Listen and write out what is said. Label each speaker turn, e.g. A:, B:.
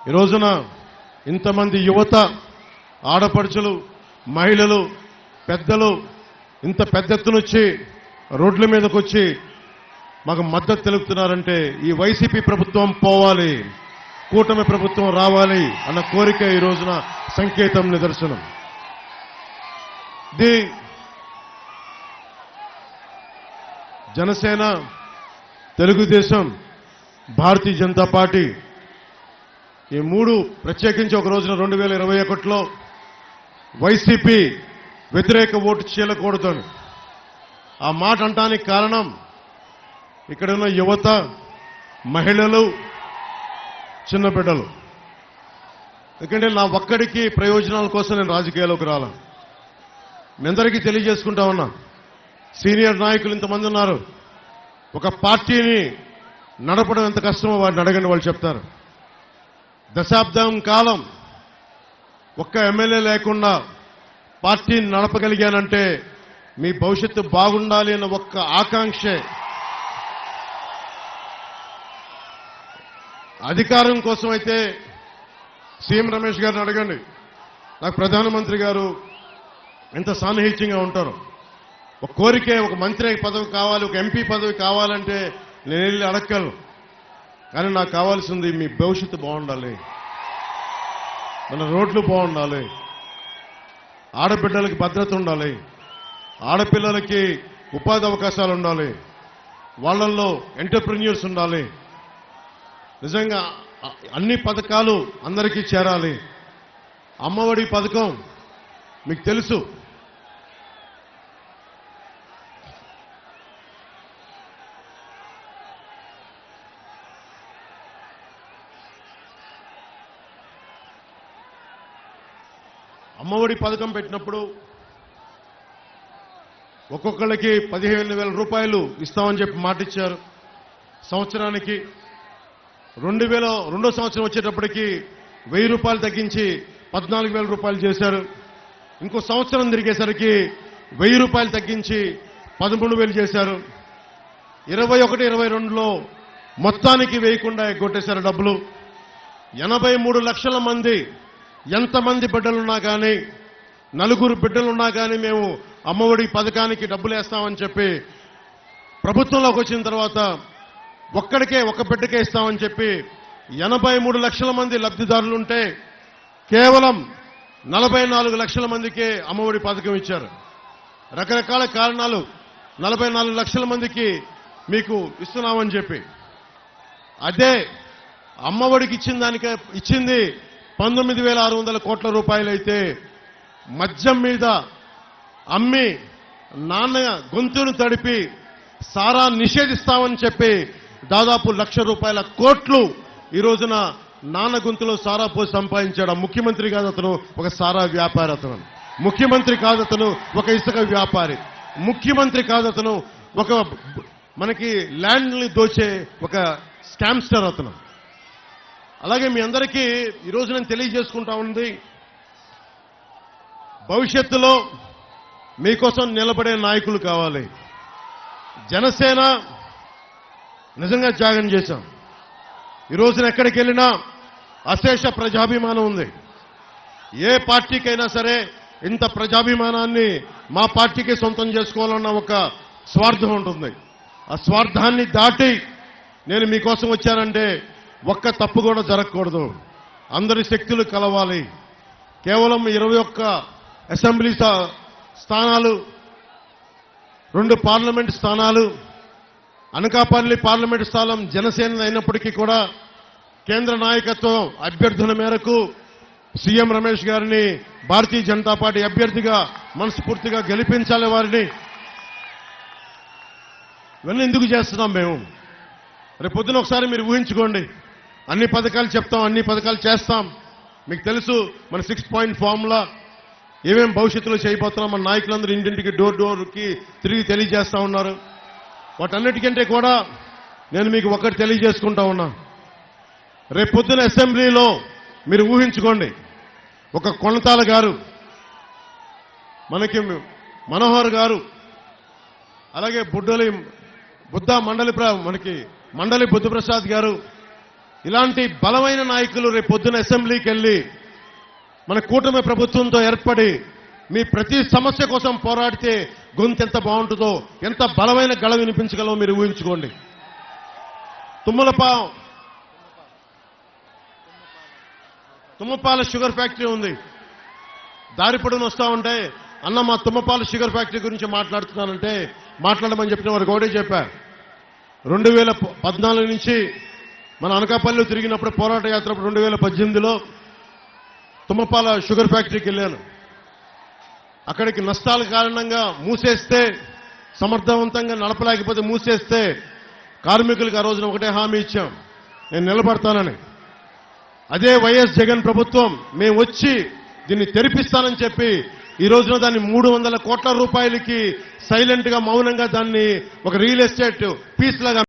A: ఈ రోజున ఇంతమంది యువత, ఆడపడుచులు, మహిళలు, పెద్దలు ఇంత పెద్ద ఎత్తున వచ్చి రోడ్ల మీదకి వచ్చి మాకు మద్దతు తెలుపుతున్నారంటే ఈ వైసీపీ ప్రభుత్వం పోవాలి, కూటమి ప్రభుత్వం రావాలి అన్న కోరిక ఈ రోజున సంకేతం, నిదర్శనం. ఇది జనసేన, తెలుగుదేశం, భారతీయ జనతా పార్టీ ఈ మూడు ప్రత్యేకించి ఒక రోజున 2021లో వైసీపీ వ్యతిరేక ఓటు చీలకూడదని ఆ మాట అంటానికి కారణం ఇక్కడ ఉన్న యువత, మహిళలు, చిన్న బిడ్డలు. ఎందుకంటే నా ఒక్కడికి ప్రయోజనాల కోసం నేను రాజకీయాల్లోకి రాలా. మీ అందరికీ తెలియజేసుకుంటా ఉన్నా, సీనియర్ నాయకులు ఇంతమంది ఉన్నారు. ఒక పార్టీని నడపడం ఎంత కష్టమో వారిని అడగండి, వాళ్ళు చెప్తారు. దశాబ్దం కాలం ఒక్క ఎమ్మెల్యే లేకుండా పార్టీని నడపగలిగానంటే మీ భవిష్యత్తు బాగుండాలి అన్న ఒక్క ఆకాంక్షే. అధికారం కోసం అయితే సీఎం రమేష్ గారిని అడగండి. నాకు ప్రధానమంత్రి గారు ఎంత సాన్నిహిత్యంగా ఉంటారు. ఒక కోరికే, ఒక మంత్రి పదవి కావాలి, ఒక ఎంపీ పదవి కావాలంటే నేను వెళ్ళి అడగలను. కానీ నాకు కావాల్సింది మీ భవిష్యత్తు బాగుండాలి, మన రోడ్లు బాగుండాలి, ఆడబిడ్డలకి భద్రత ఉండాలి, ఆడపిల్లలకి ఉపాధి అవకాశాలు ఉండాలి, వాళ్ళల్లో ఎంటర్ప్రెన్యూర్స్ ఉండాలి. నిజంగా అన్ని పథకాలు అందరికీ చేరాలి. అమ్మఒడి పథకం మీకు తెలుసు. అమ్మఒడి పథకం పెట్టినప్పుడు ఒక్కొక్కళ్ళకి 15,000 రూపాయలు ఇస్తామని చెప్పి మాట ఇచ్చారు. సంవత్సరానికి 2002వ సంవత్సరం వచ్చేటప్పటికి 1000 రూపాయలు తగ్గించి 14,000 రూపాయలు చేశారు. ఇంకో సంవత్సరం తిరిగేసరికి 1000 రూపాయలు తగ్గించి 13,000 చేశారు. 21, 22లో మొత్తానికి వేయకుండా ఎగ్గొట్టేశారు డబ్బులు. 83 లక్షల మంది, ఎంతమంది బిడ్డలున్నా కానీ, నలుగురు బిడ్డలున్నా కానీ మేము అమ్మఒడి పథకానికి డబ్బులు వేస్తామని చెప్పి ప్రభుత్వంలోకి వచ్చిన తర్వాత ఒక్కడికే, ఒక బిడ్డకే ఇస్తామని చెప్పి 83 లక్షల మంది లబ్ధిదారులుంటే కేవలం 44 లక్షల మందికే అమ్మఒడి పథకం ఇచ్చారు. రకరకాల కారణాలు 44 లక్షల మందికి మీకు ఇస్తున్నామని చెప్పి, అదే అమ్మఒడికి ఇచ్చిన దానికే ఇచ్చింది 19,600 కోట్ల రూపాయలైతే మద్యం మీద అమ్మి నాన్న గొంతును తడిపి సారా నిషేధిస్తామని చెప్పి దాదాపు 1,00,000 రూపాయల కోట్లు ఈ రోజున నాన్న గొంతులో సారా పోసి సంపాదించాడు. ముఖ్యమంత్రి కాదు అతను, ఒక సారా వ్యాపారి. అతను ముఖ్యమంత్రి కాదు, అతను ఒక ఇసుక వ్యాపారి. ముఖ్యమంత్రి కాదు, అతను ఒక మనకి ల్యాండ్ని దోచే ఒక స్కామ్స్టర్ అతను. అలాగే మీ అందరికీ ఈరోజు నేను తెలియజేసుకుంటా ఉంది, భవిష్యత్తులో మీకోసం నిలబడే నాయకులు కావాలి. జనసేన నిజంగా త్యాగం చేశాం. ఈ రోజున ఎక్కడికి వెళ్ళినా అశేష ప్రజాభిమానం ఉంది. ఏ పార్టీకైనా సరే ఇంత ప్రజాభిమానాన్ని మా పార్టీకి సొంతం చేసుకోవాలన్న ఒక స్వార్థం ఉంటుంది. ఆ స్వార్థాన్ని దాటి నేను మీకోసం వచ్చానంటే ఒక్క తప్పు కూడా జరగకూడదు. అందరి శక్తులు కలవాలి. కేవలం 21 అసెంబ్లీ స్థానాలు, 2 పార్లమెంట్ స్థానాలు, అనకాపల్లి పార్లమెంటు స్థానం జనసేన అయినప్పటికీ కూడా కేంద్ర నాయకత్వం అభ్యర్థుల మేరకు సీఎం రమేష్ గారిని భారతీయ జనతా పార్టీ అభ్యర్థిగా మనస్ఫూర్తిగా గెలిపించాలి వారిని. ఇవన్నీ ఎందుకు చేస్తున్నాం మేము? రేపు పొద్దున ఒకసారి మీరు ఊహించుకోండి, అన్ని పథకాలు చెప్తాం, అన్ని పథకాలు చేస్తాం. మీకు తెలుసు మన 6 పాయింట్ ఫార్ములా ఏమేం భవిష్యత్తులో చేయబోతున్నాం. మన నాయకులందరూ ఇంటింటికి డోర్కి తిరిగి తెలియజేస్తా ఉన్నారు. వాటన్నిటికంటే కూడా నేను మీకు ఒకటి తెలియజేసుకుంటా ఉన్నా, రేపు పొద్దున అసెంబ్లీలో మీరు ఊహించుకోండి, ఒక కొనతాల గారు, మనకి మనోహర్ గారు, అలాగే బుద్ధ మండలి మనకి మండలి బుద్ధప్రసాద్ గారు, ఇలాంటి బలమైన నాయకులు రేపు పొద్దున అసెంబ్లీకి వెళ్ళి మన కూటమి ప్రభుత్వంతో ఏర్పడి మీ ప్రతి సమస్య కోసం పోరాడితే గొంతు ఎంత బాగుంటుందో, ఎంత బలమైన గళ వినిపించగలమో మీరు ఊహించుకోండి. తుమ్మపాల షుగర్ ఫ్యాక్టరీ ఉంది. దారి పొడవున వస్తా ఉంటే, అన్న మా తుమ్మపాల షుగర్ ఫ్యాక్టరీ గురించి మాట్లాడుతున్నానంటే మాట్లాడమని చెప్పిన వారికి ఒకటే చెప్పా. 2014 నుంచి మన అనకాపల్లిలో తిరిగినప్పుడు పోరాట యాత్ర 2018లో తుమ్మపాల షుగర్ ఫ్యాక్టరీకి వెళ్ళాను. అక్కడికి నష్టాల కారణంగా మూసేస్తే, సమర్థవంతంగా నడపలేకపోతే మూసేస్తే కార్మికులకు ఆ రోజున ఒకటే హామీ ఇచ్చాం, నేను నిలబడతానని. అదే వైఎస్ జగన్ ప్రభుత్వం మేము వచ్చి దీన్ని తెరిపిస్తానని చెప్పి ఈ రోజున దాన్ని 300 కోట్ల రూపాయలకి సైలెంట్ గా మౌనంగా దాన్ని ఒక రియల్ ఎస్టేట్ పీస్ లాగా